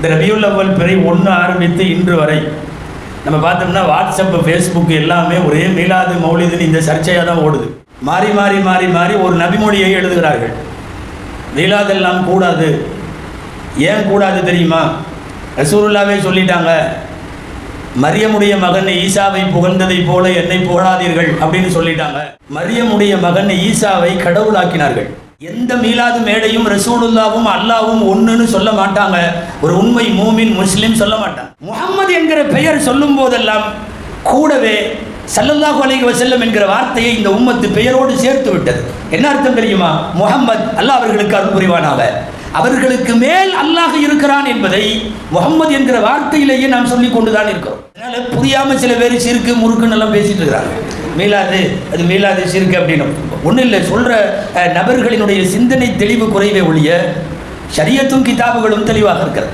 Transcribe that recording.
இந்த ரபியுல் அவ்வல் பிறை 1 ஆரம்பித்து இன்று வரை நம்ம பார்த்தோம்னா வாட்ஸ்அப், ஃபேஸ்புக் எல்லாமே ஒரே மீலாது மௌலிதுன்னு இந்த சர்ச்சையாக தான் ஓடுது. மாறி மாறி மாறி மாறி ஒரு நபிமொழியை எழுதுகிறார்கள். மீலாதெல்லாம் கூடாது. ஏன் கூடாது தெரியுமா? ரசூலுல்லாவே சொல்லிட்டாங்க, மரியமுடைய மகன் ஈசாவை புகழ்ந்ததை போல என்னை புகழாதீர்கள் அப்படின்னு சொல்லிட்டாங்க. மரியமுடைய மகன் ஈசாவை கடவுளாக்கினார்கள். எந்த மீலாது மேடையும் ரசூலுல்லாவும் அல்லாவும் ஒன்றுன்னு சொல்ல மாட்டாங்க. ஒரு உண்மை மூமின் முஸ்லிம் சொல்ல மாட்டாங்க. முஹம்மது என்கிற பெயர் சொல்லும் போதெல்லாம் கூடவே ஸல்லல்லாஹு அலைஹி வஸல்லம் என்கிற வார்த்தையை இந்த உம்மத்து பெயரோடு சேர்த்து விட்டது. என்ன அர்த்தம் தெரியுமா? முஹம்மத், அல்லாஹ் அவர்களுக்கு அருள் புரிவானாக, அவர்களுக்கு மேல் அல்லாஹ் இருக்கிறான் என்பதை முஹம்மது என்கிற வார்த்தையிலேயே நாம் சொல்லி கொண்டுதான் இருக்கிறோம். அதனால புரியாம சில பேர் சிறுக்கு முறுக்குன்னு எல்லாம் பேசிட்டு இருக்கிறாங்க. மீலாது, அது மீலாது சிறுக்கு அப்படின்னு ஒன்றும் இல்லை. சொல்ற நபர்களினுடைய சிந்தனை தெளிவு குறைவே ஒழிய ஷரியத்தும் கிதாபுகளும் தெளிவாக இருக்கிறது.